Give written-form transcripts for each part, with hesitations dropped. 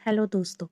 Hello दोस्तों,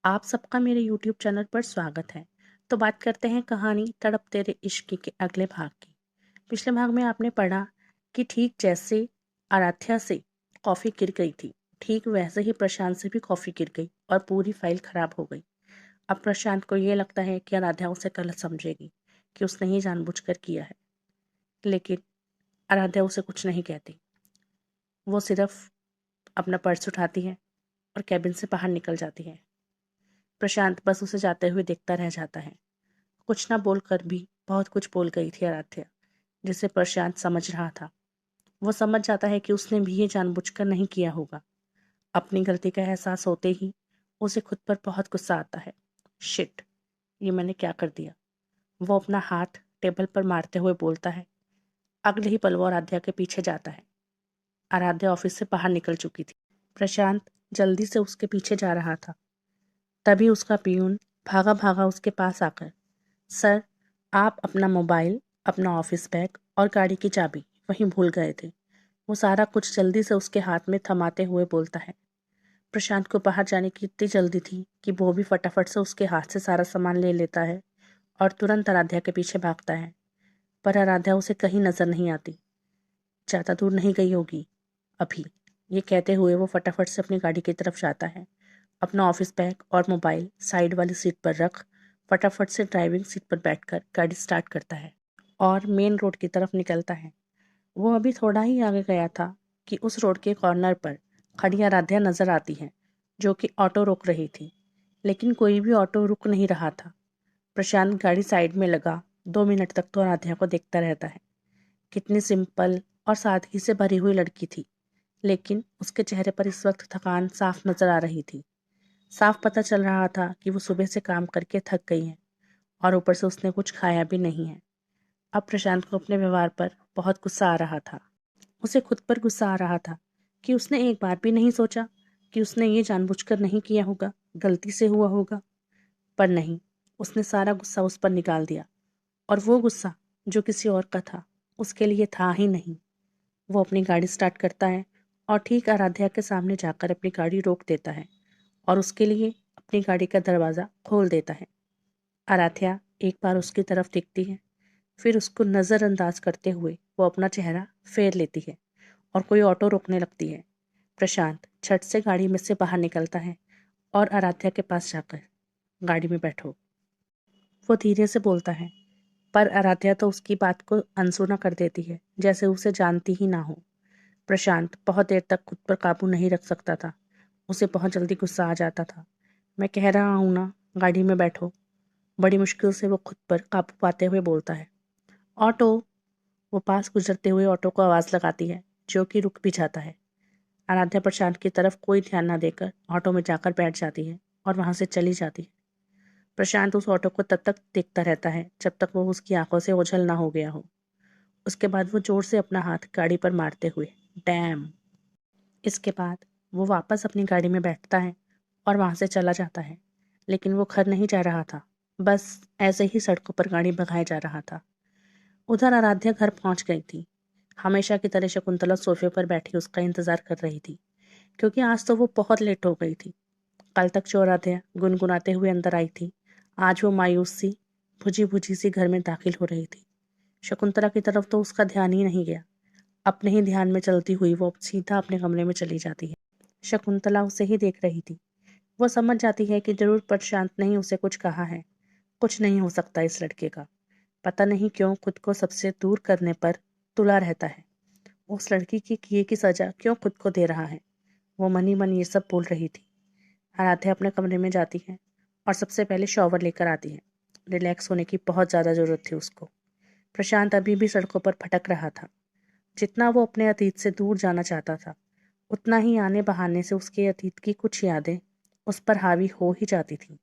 आप सबका मेरे यूट्यूब चैनल पर स्वागत है। तो बात करते हैं कहानी तड़प तेरे इश्क के अगले भाग की। पिछले भाग में आपने पढ़ा कि ठीक जैसे आराध्या से कॉफ़ी गिर गई थी, ठीक वैसे ही प्रशांत से भी कॉफ़ी गिर गई और पूरी फाइल खराब हो गई। अब प्रशांत को ये लगता है कि आराध्या उसे गलत समझेगी कि उसने ही जानबूझकर किया है, लेकिन आराध्या उसे कुछ नहीं कहती। वो सिर्फ अपना पर्स उठाती है और कैबिन से बाहर निकल जाती है। प्रशांत बस उसे जाते हुए देखता रह जाता है। कुछ ना बोलकर भी बहुत कुछ बोल गई थी आराध्या, जिसे प्रशांत समझ रहा था। वो समझ जाता है कि उसने भी ये जानबूझकर नहीं किया होगा। अपनी गलती का एहसास होते ही उसे खुद पर बहुत गुस्सा आता है। शिट, ये मैंने क्या कर दिया। वो अपना हाथ टेबल पर मारते हुए बोलता है। अगले ही पल वो आराध्या के पीछे जाता है। आराध्या ऑफिस से बाहर निकल चुकी थी। प्रशांत जल्दी से उसके पीछे जा रहा था। तभी उसका पियून भागा भागा उसके पास आकर, सर, आप अपना मोबाइल, अपना ऑफिस बैग और गाड़ी की चाबी वहीं भूल गए थे। वो सारा कुछ जल्दी से उसके हाथ में थमाते हुए बोलता है। प्रशांत को बाहर जाने की इतनी जल्दी थी कि वो भी फटाफट से उसके हाथ से सारा सामान ले लेता है और तुरंत आराध्या के पीछे भागता है। पर आराध्या उसे कहीं नजर नहीं आती। ज़्यादा दूर नहीं गई होगी अभी, ये कहते हुए वो फटाफट से अपनी गाड़ी की तरफ जाता है। अपना ऑफिस बैग और मोबाइल साइड वाली सीट पर रख फटाफट से ड्राइविंग सीट पर बैठकर गाड़ी स्टार्ट करता है और मेन रोड की तरफ निकलता है। वो अभी थोड़ा ही आगे गया था कि उस रोड के कॉर्नर पर खड़ी आराध्या नजर आती है, जो कि ऑटो रोक रही थी। लेकिन कोई भी ऑटो रुक नहीं रहा था। प्रशांत गाड़ी साइड में लगा 2 मिनट तक तो आराध्या को देखता रहता है। कितनी सिंपल और सादगी से भरी हुई लड़की थी, लेकिन उसके चेहरे पर इस वक्त थकान साफ नजर आ रही थी। साफ पता चल रहा था कि वो सुबह से काम करके थक गई है और ऊपर से उसने कुछ खाया भी नहीं है। अब प्रशांत को अपने व्यवहार पर बहुत गुस्सा आ रहा था। उसे खुद पर गुस्सा आ रहा था कि उसने एक बार भी नहीं सोचा कि उसने ये जानबूझकर नहीं किया होगा, गलती से हुआ होगा। पर नहीं, उसने सारा गुस्सा उस पर निकाल दिया, और वो गुस्सा जो किसी और का था उसके लिए था ही नहीं। वो अपनी गाड़ी स्टार्ट करता है और ठीक आराध्या के सामने जाकर अपनी गाड़ी रोक देता है और उसके लिए अपनी गाड़ी का दरवाज़ा खोल देता है। आराध्या एक बार उसकी तरफ देखती है, फिर उसको नज़रअंदाज करते हुए वो अपना चेहरा फेर लेती है और कोई ऑटो रोकने लगती है। प्रशांत झट से गाड़ी में से बाहर निकलता है और आराध्या के पास जाकर, गाड़ी में बैठो, वो धीरे से बोलता है। पर आराध्या तो उसकी बात को अनसुना कर देती है, जैसे उसे जानती ही ना हो। प्रशांत बहुत देर तक खुद पर काबू नहीं रख सकता था। उसे बहुत जल्दी गुस्सा आ जाता था। मैं कह रहा हूँ ना, गाड़ी में बैठो। बड़ी मुश्किल से वो खुद पर काबू पाते हुए बोलता है। ऑटो। वो पास गुजरते हुए ऑटो को आवाज़ लगाती है, जो कि रुक भी जाता है। आराध्या प्रशांत की तरफ कोई ध्यान न देकर ऑटो में जाकर बैठ जाती है और वहां से चली जाती है। प्रशांत उस ऑटो को तब तक देखता रहता है जब तक वो उसकी आंखों से ओझल ना हो गया हो। उसके बाद वो जोर से अपना हाथ गाड़ी पर मारते हुए, डैम। इसके बाद वो वापस अपनी गाड़ी में बैठता है और वहां से चला जाता है। लेकिन वो घर नहीं जा रहा था, बस ऐसे ही सड़कों पर गाड़ी भगाए जा रहा था। उधर आराध्या घर पहुंच गई थी। हमेशा की तरह शकुंतला सोफे पर बैठी उसका इंतजार कर रही थी, क्योंकि आज तो वो बहुत लेट हो गई थी। कल तक जो आराध्या गुनगुनाते हुए अंदर आई थी, आज वो मायूस सी, बुझी बुझी सी घर में दाखिल हो रही थी। शकुंतला की तरफ तो उसका ध्यान ही नहीं गया। अपने ही ध्यान में चलती हुई वो सीधा अपने कमरे में चली जाती है। शकुंतला उसे ही देख रही थी। वो समझ जाती है कि जरूर प्रशांत ने ही उसे कुछ कहा है। कुछ नहीं हो सकता इस लड़के का। पता नहीं क्यों खुद को सबसे दूर करने पर तुला रहता है। उस लड़की की किए की सजा क्यों खुद को दे रहा है। वो मन ही मन ये सब बोल रही थी। आराध्या अपने कमरे में जाती है और सबसे पहले शॉवर लेकर आती है। रिलैक्स होने की बहुत ज़्यादा ज़रूरत थी उसको। प्रशांत अभी भी सड़कों पर भटक रहा था। जितना वो अपने अतीत से दूर जाना चाहता था, उतना ही आने बहाने से उसके अतीत की कुछ यादें उस पर हावी हो ही जाती थीं,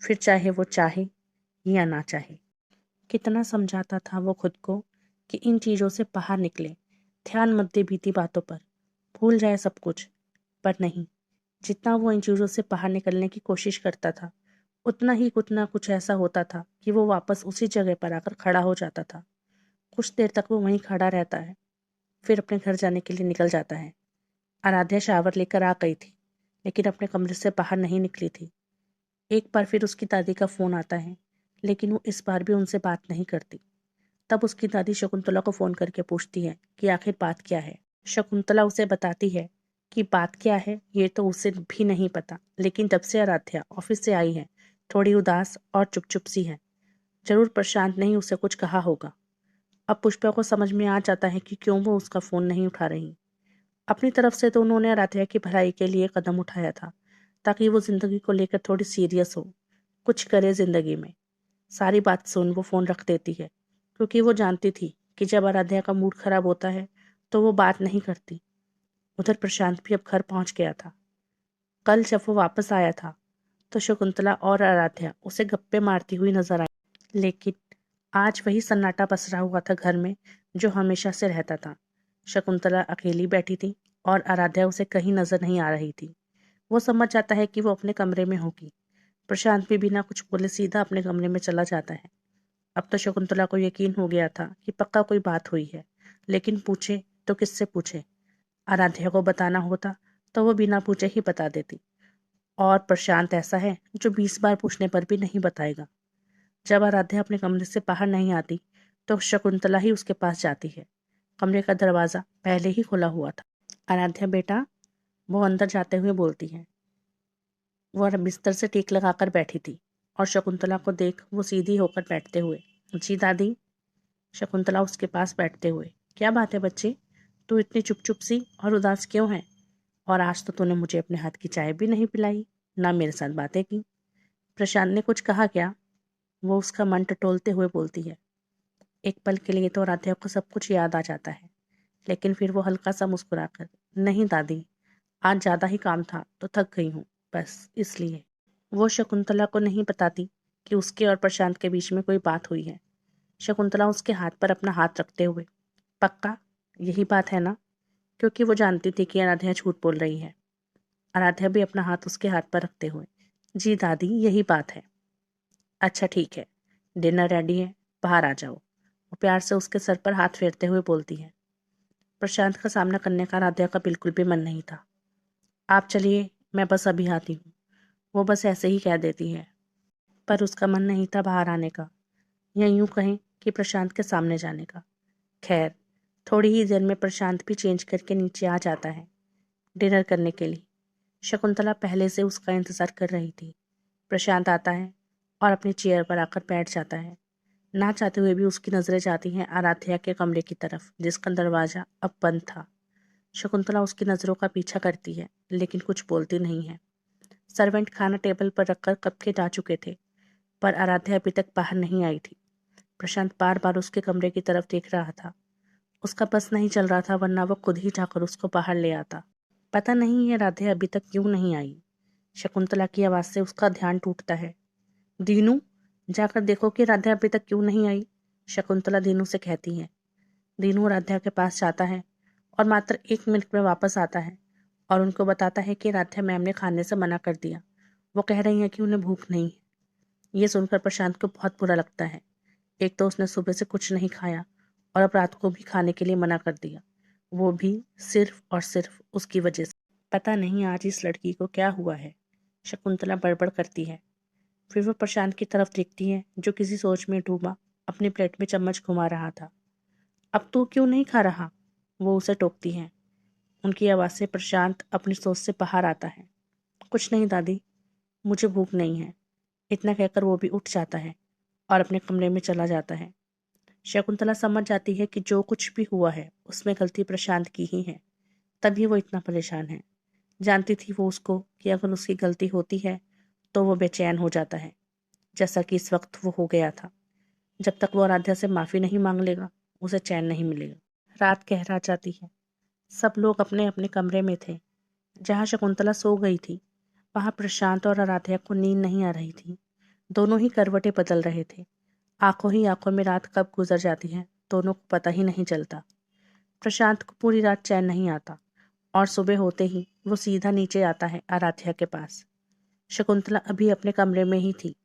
फिर चाहे वो चाहे या ना चाहे। कितना समझाता था वो खुद को कि इन चीज़ों से बाहर निकले, ध्यान मत दे बीती बातों पर, भूल जाए सब कुछ। पर नहीं, जितना वो इन चीज़ों से बाहर निकलने की कोशिश करता था, उतना ही कुछ ना कुछ ऐसा होता था कि वो वापस उसी जगह पर आकर खड़ा हो जाता था। कुछ देर तक वो वहीं खड़ा रहता है, फिर अपने घर जाने के लिए निकल जाता है। आराध्या शावर लेकर आ गई थी, लेकिन अपने कमरे से बाहर नहीं निकली थी। एक बार फिर उसकी दादी का फ़ोन आता है, लेकिन वो इस बार भी उनसे बात नहीं करती। तब उसकी दादी शकुंतला को फ़ोन करके पूछती है कि आखिर बात क्या है। शकुंतला उसे बताती है कि बात क्या है ये तो उसे भी नहीं पता, लेकिन जब से आराध्या ऑफिस से आई है थोड़ी उदास और चुप चुप सी है। जरूर प्रशांत ने ही उसे कुछ कहा होगा। अब पुष्पा को समझ में आ जाता है कि क्यों वो उसका फ़ोन नहीं उठा रही। अपनी तरफ से तो उन्होंने आराध्या की भलाई के लिए कदम उठाया था, ताकि वो जिंदगी को लेकर थोड़ी सीरियस हो, कुछ करे जिंदगी में। सारी बात सुन वो फ़ोन रख देती है, क्योंकि वो जानती थी कि जब आराध्या का मूड खराब होता है तो वो बात नहीं करती। उधर प्रशांत भी अब घर पहुंच गया था। कल जब वो वापस आया था तो शकुंतला और आराध्या उसे गप्पे मारती हुई नजर आई, लेकिन आज वही सन्नाटा पसरा हुआ था घर में जो हमेशा से रहता था। शकुंतला अकेली बैठी थी और आराध्या उसे कहीं नजर नहीं आ रही थी। वो समझ जाता है कि वो अपने कमरे में होगी। प्रशांत भी बिना कुछ बोले सीधा अपने कमरे में चला जाता है। अब तो शकुंतला को यकीन हो गया था कि पक्का कोई बात हुई है, लेकिन पूछे तो किससे पूछे। आराध्या को बताना होता तो वो बिना पूछे ही बता देती, और प्रशांत ऐसा है जो 20 बार पूछने पर भी नहीं बताएगा। जब आराध्या अपने कमरे से बाहर नहीं आती तो शकुंतला ही उसके पास जाती है। कमरे का दरवाजा पहले ही खुला हुआ था। आराध्या बेटा, वो अंदर जाते हुए बोलती है। वह बिस्तर से टेक लगाकर बैठी थी और शकुंतला को देख वो सीधी होकर बैठते हुए, जी दादी। शकुंतला उसके पास बैठते हुए, क्या बात है बच्चे, तू इतनी चुप चुप सी और उदास क्यों है? और आज तो तूने मुझे अपने हाथ की चाय भी नहीं पिलाई, ना मेरे साथ बातें की। प्रशांत ने कुछ कहा क्या? वो उसका मन टटोलते हुए बोलती है। एक पल के लिए तो आराध्या को सब कुछ याद आ जाता है, लेकिन फिर वो हल्का सा मुस्कुराकर, नहीं दादी, आज ज्यादा ही काम था तो थक गई हूँ, बस इसलिए। वो शकुंतला को नहीं बताती कि उसके और प्रशांत के बीच में कोई बात हुई है। शकुंतला उसके हाथ पर अपना हाथ रखते हुए, पक्का यही बात है ना? क्योंकि वो जानती थी कि आराध्या झूठ बोल रही है। आराध्या भी अपना हाथ उसके हाथ पर रखते हुए, जी दादी यही बात है। अच्छा ठीक है, डिनर रेडी है, बाहर आ जाओ। वो प्यार से उसके सर पर हाथ फेरते हुए बोलती है। प्रशांत का सामना करने का आराध्या का बिल्कुल भी मन नहीं था। आप चलिए, मैं बस अभी आती हूँ, वो बस ऐसे ही कह देती है। पर उसका मन नहीं था बाहर आने का, या यूं कहें कि प्रशांत के सामने जाने का। खैर, थोड़ी ही देर में प्रशांत भी चेंज करके नीचे आ जाता है डिनर करने के लिए। शकुंतला पहले से उसका इंतजार कर रही थी। प्रशांत आता है और अपनी चेयर पर आकर बैठ जाता है। ना चाहते हुए भी उसकी नजरें जाती हैं आराध्या के कमरे की तरफ, जिसका दरवाजा अब बंद था। शकुंतला उसकी नजरों का पीछा करती है, लेकिन कुछ बोलती नहीं है। सर्वेंट खाना टेबल पर रखकर कब के जा चुके थे, पर आराध्या अभी तक बाहर नहीं आई थी। प्रशांत बार बार उसके कमरे की तरफ देख रहा था। उसका बस नहीं चल रहा था, वरना वो खुद ही जाकर उसको बाहर ले आता। पता नहीं ये आराध्या अभी तक क्यों नहीं आई। शकुंतला की आवाज से उसका ध्यान टूटता है। दीनू, जाकर देखो कि राध्या अभी तक क्यों नहीं आई, शकुंतला दीनू से कहती है। दीनू राध्या के पास जाता है और मात्र 1 मिनट में वापस आता है और उनको बताता है कि राध्या मैम ने खाने से मना कर दिया। वो कह रही है कि उन्हें भूख नहीं है। ये सुनकर प्रशांत को बहुत बुरा लगता है। एक तो उसने सुबह से कुछ नहीं खाया और अब रात को भी खाने के लिए मना कर दिया, वो भी सिर्फ और सिर्फ उसकी वजह से। पता नहीं आज इस लड़की को क्या हुआ है, शकुंतला बड़बड़ करती है। फिर वो प्रशांत की तरफ देखती है जो किसी सोच में डूबा अपनी प्लेट में चम्मच घुमा रहा था। अब तू क्यों नहीं खा रहा, वो उसे टोकती है। उनकी आवाज़ से प्रशांत अपनी सोच से बाहर आता है। कुछ नहीं दादी, मुझे भूख नहीं है, इतना कहकर वो भी उठ जाता है और अपने कमरे में चला जाता है। शकुंतला समझ जाती है कि जो कुछ भी हुआ है उसमें गलती प्रशांत की ही है, तभी वो इतना परेशान है। जानती थी वो उसको कि अगर उसकी गलती होती है तो वो बेचैन हो जाता है, जैसा कि इस वक्त वो हो गया था। जब तक वो आराध्या से माफी नहीं मांग लेगा उसे चैन नहीं मिलेगा। रात गहरा जाती है। सब लोग अपने अपने कमरे में थे। जहाँ शकुंतला सो गई थी वहाँ प्रशांत और आराध्या को नींद नहीं आ रही थी। दोनों ही करवटें बदल रहे थे। आंखों ही आंखों में रात कब गुजर जाती है दोनों को पता ही नहीं चलता। प्रशांत को पूरी रात चैन नहीं आता और सुबह होते ही वो सीधा नीचे आता है आराध्या के पास। शकुंतला अभी अपने कमरे में ही थी।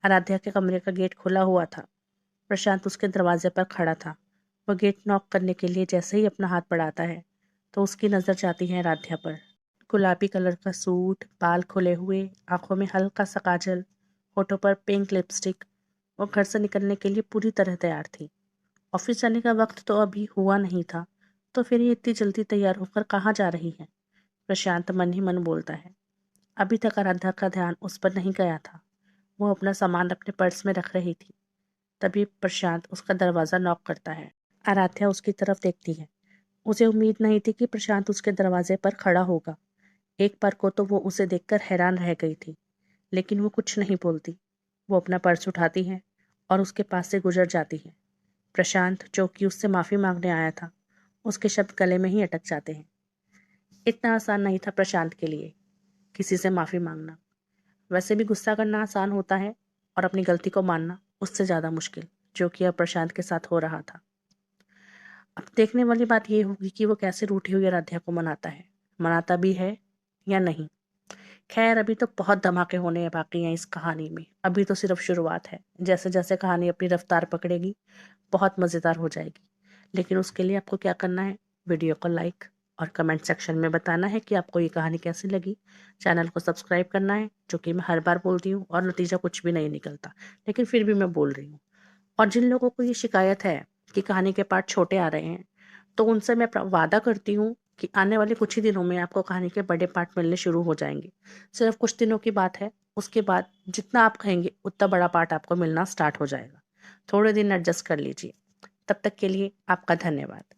आराध्या के कमरे का गेट खुला हुआ था। प्रशांत उसके दरवाजे पर खड़ा था। वह गेट नॉक करने के लिए जैसे ही अपना हाथ बढ़ाता है तो उसकी नजर जाती है आराध्या पर। गुलाबी कलर का सूट, बाल खुले हुए, आंखों में हल्का सा काजल, होठों पर पिंक लिपस्टिक। वो घर से निकलने के लिए पूरी तरह तैयार थी। ऑफिस जाने का वक्त तो अभी हुआ नहीं था, तो फिर ये इतनी जल्दी तैयार होकर कहाँ जा रही है? प्रशांत मन ही मन बोलता है। अभी तक आराध्या का ध्यान उस पर नहीं गया था। वो अपना सामान अपने पर्स में रख रही थी। तभी प्रशांत उसका दरवाजा नॉक करता है। आराध्या उसकी तरफ देखती है। उसे उम्मीद नहीं थी कि प्रशांत उसके दरवाजे पर खड़ा होगा। एक बार को तो वो उसे देखकर हैरान रह गई थी, लेकिन वो कुछ नहीं बोलती। वो अपना पर्स उठाती है और उसके पास से गुजर जाती है। प्रशांत, जो कि उससे माफी मांगने आया था, उसके शब्द गले में ही अटक जाते हैं। इतना आसान नहीं था प्रशांत के लिए किसी से माफी मांगना। वैसे भी गुस्सा करना आसान होता है और अपनी गलती को मानना उससे ज्यादा मुश्किल, जो कि अब प्रशांत के साथ हो रहा था। अब देखने वाली बात यह होगी कि वो कैसे रूठी हुई आराध्या को मनाता है, मनाता भी है या नहीं। खैर, अभी तो बहुत धमाके होने बाकी हैं इस कहानी में। अभी तो सिर्फ शुरुआत है। जैसे जैसे कहानी अपनी रफ्तार पकड़ेगी, बहुत मज़ेदार हो जाएगी। लेकिन उसके लिए आपको क्या करना है? वीडियो को लाइक और कमेंट सेक्शन में बताना है कि आपको ये कहानी कैसी लगी। चैनल को सब्सक्राइब करना है, जो कि मैं हर बार बोलती हूँ और नतीजा कुछ भी नहीं निकलता, लेकिन फिर भी मैं बोल रही हूँ। और जिन लोगों को ये शिकायत है कि कहानी के पार्ट छोटे आ रहे हैं, तो उनसे मैं वादा करती हूँ कि आने वाले कुछ ही दिनों में आपको कहानी के बड़े पार्ट मिलने शुरू हो जाएंगे। सिर्फ कुछ दिनों की बात है, उसके बाद जितना आप कहेंगे उतना बड़ा पार्ट आपको मिलना स्टार्ट हो जाएगा। थोड़े दिन एडजस्ट कर लीजिए। तब तक के लिए आपका धन्यवाद।